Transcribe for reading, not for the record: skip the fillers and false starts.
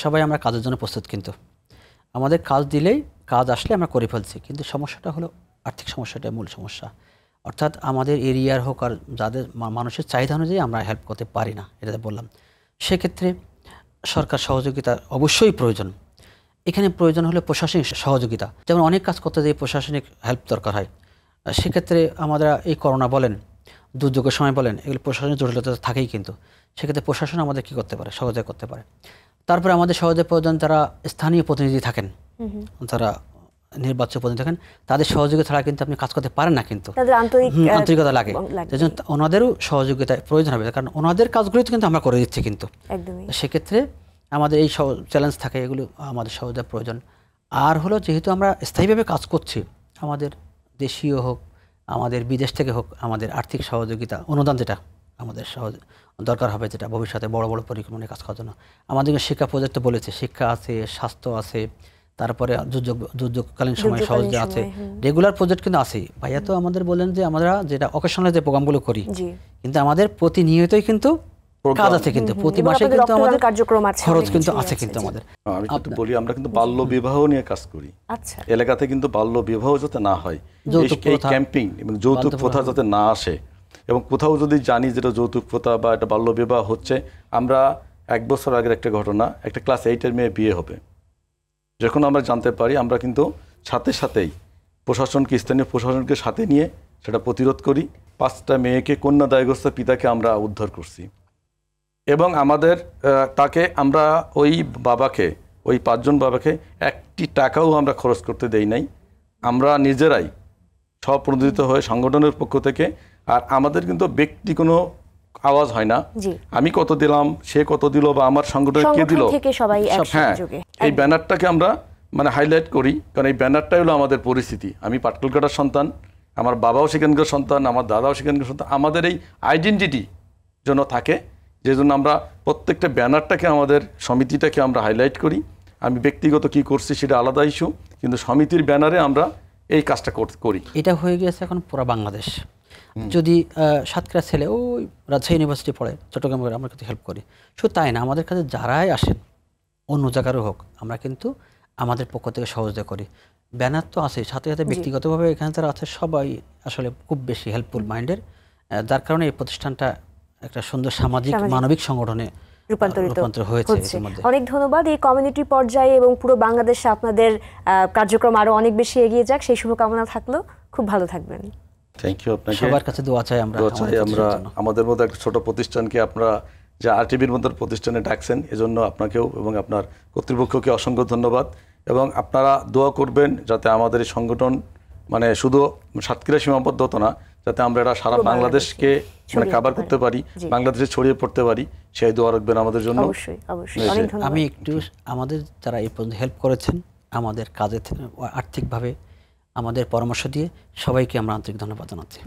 সবাই আমরা কাজের জন্য প্রস্তুত, কিন্তু আমাদের কাজ দিলেই কাজ আসলে আমরা করে ফেলছি, কিন্তু সমস্যাটা হলো আর্থিক সমস্যাটাই মূল সমস্যা। অর্থাৎ আমাদের এরিয়ার হোক আর যাদের মানুষের চাহিদা অনুযায়ী আমরা হেল্প করতে পারি না, এটা বললাম। সেক্ষেত্রে সরকার সহযোগিতা অবশ্যই প্রয়োজন। এখানে প্রয়োজন হলে প্রশাসনিক সহযোগিতা, যেমন অনেক কাজ করতে যেয়ে প্রশাসনিক হেল্প দরকার হয়। সেক্ষেত্রে আমরা এই করোনা বলেন, দুর্যোগের সময় বলেন, এগুলো প্রশাসনের জটিলতা থাকেই, কিন্তু সেক্ষেত্রে প্রশাসন আমাদের কী করতে পারে, সহযোগিতা করতে পারে। তারপরে আমাদের সহযোগিতা প্রয়োজন যারা স্থানীয় প্রতিনিধি থাকেন, যারা নির্বাচিত প্রতিনিধি থাকেন, তাদের সহযোগিতা ছাড়া কিন্তু আপনি কাজ করতে পারেন না, কিন্তু আন্তরিকতা লাগে। সেজন্য ওনাদেরও সহযোগিতা প্রয়োজন হবে, কারণ ওনাদের কাজগুলো কিন্তু আমরা করে দিচ্ছি, কিন্তু সেক্ষেত্রে আমাদের এই চ্যালেঞ্জ থাকে, এগুলো আমাদের সহযোগিতা প্রয়োজন। আর হলো যেহেতু আমরা স্থায়ীভাবে কাজ করছি, আমাদের দেশীয় হোক আমাদের বিদেশ থেকে হোক, আমাদের আর্থিক সহযোগিতা অনুদান যেটা আমাদের দরকার হবে, যেটা ভবিষ্যতে বড় বড় পরিকল্পনায় কাজ করার জন্য। আমাদের শিক্ষা প্রজেক্ট বলেছে, শিক্ষা আছে, স্বাস্থ্য আছে, তারপরে দুর্যোগকালীন সময় সহযোগ আছে, রেগুলার প্রজেক্ট কিন্তু আছে। ভাইয়া তো আমাদের বলেন যে আমরা যেটা অকেশনাল যে প্রোগ্রামগুলো করি, কিন্তু আমাদের প্রতিনিয়তই কিন্তু কাজ আছে, কিন্তু প্রতি মাসে কিন্তু আমাদের কার্যক্রম আছে, খরচ কিন্তু আছে, কিন্তু আমাদের। আমি একটু বলি, আমরা কিন্তু বাল্য বিবাহ নিয়ে কাজ করি। আচ্ছা, এলাকাতে কিন্তু বাল্য বিবাহ যাতে না হয়, এই ক্যাম্পিং এবং যৌতুক প্রথা যাতে না আসে, এবং কোথাও যদি জানি যেটা যৌতুক প্রথা বা একটা বাল্য বিবাহ হচ্ছে, আমরা 1 বছর আগের একটা ঘটনা, একটা ক্লাস 8-এর মেয়ে বিয়ে হবে, যখন আমরা জানতে পারি, আমরা কিন্তু সাথে সাথেই প্রশাসনকে, স্থানীয় প্রশাসনকে সাথে নিয়ে সেটা প্রতিরোধ করি। 5টা মেয়েকে, কন্যা দায়গ্রস্ত পিতাকে আমরা উদ্ধার করছি, এবং আমাদের তাকে আমরা ওই বাবাকে, ওই 5 জন বাবাকে 1টি টাকাও আমরা খরচ করতে দেই নাই। আমরা নিজেরাই স্বপ্রণোদিত হয়ে সংগঠনের পক্ষ থেকে, আর আমাদের কিন্তু ব্যক্তি কোনো আওয়াজ হয় না, আমি কত দিলাম, সে কত দিল, বা আমার সংগঠনে কে দিল, হ্যাঁ, এই ব্যানারটাকে আমরা মানে হাইলাইট করি, কারণ এই ব্যানারটাই হলো আমাদের পরিস্থিতি। আমি পাটকুলকাটার সন্তান, আমার বাবাও সেখানকার সন্তান, আমার দাদাও সেখানকার সন্তান, আমাদের এই আইডেন্টিটি যেন থাকে, যে জন্য আমরা প্রত্যেকটা ব্যানারটাকে, আমাদের সমিতিটাকে আমরা হাইলাইট করি। আমি ব্যক্তিগত কি করছি সেটা আলাদা ইস্যু, কিন্তু সমিতির ব্যানারে আমরা এই কাজটা করি। এটা হয়ে গেছে এখন পুরো বাংলাদেশ। যদি সাতক্ষীরা ছেলে ওই রাজশাহী ইউনিভার্সিটি পড়ে, চট্টগ্রামে, আমরা কিন্তু হেল্প করি। শুধু তাই না, আমাদের কাছে যারাই আসেন অন্য জায়গারও হোক, আমরা কিন্তু আমাদের পক্ষ থেকে সহযোগিতা করি। ব্যানার তো আছে, সাথে সাথে ব্যক্তিগতভাবে এখানে যারা আছে সবাই আসলে খুব বেশি হেল্পফুল মাইন্ডের, যার কারণে এই প্রতিষ্ঠানটা একটা সুন্দর সামাজিক মানবিক সংগঠনে রূপান্তর হয়েছে। অনেক ধন্যবাদ। এই কমিউনিটি পর্যায়ে এবং পুরো বাংলাদেশে আপনাদের কার্যক্রম আরো অনেক বেশি এগিয়ে যাক, সেই শুভকামনা থাকলো। খুব ভালো থাকবেন। থ্যাংক ইউ আপনাকে। সবার কাছে দোয়া চাই আমরা। আমাদের মতো একটা ছোট প্রতিষ্ঠানকে আপনারা যে আরটিভির মতো প্রতিষ্ঠানে ডাকছেন, এজন্য আপনাকেও এবং আপনার কর্তৃপক্ষকে অসংখ্য ধন্যবাদ। এবং আপনারা দোয়া করবেন যাতে আমাদের এই সংগঠন মানে শুধু সাতক্ষীরা সীমাবদ্ধ না, যাতে আমরা এটা সারা বাংলাদেশকে মানে কভার করতে পারি, বাংলাদেশে ছড়িয়ে পড়তে পারি, সেই দোয়া রাখবেন আমাদের জন্য। আমি একটু আমাদের যারা এই পর্যন্ত হেল্প করেছেন, আমাদের কাজে আর্থিকভাবে আমাদের পরামর্শ দিয়ে সবাইকে আমরা আন্তরিক ধন্যবাদ জানাচ্ছি।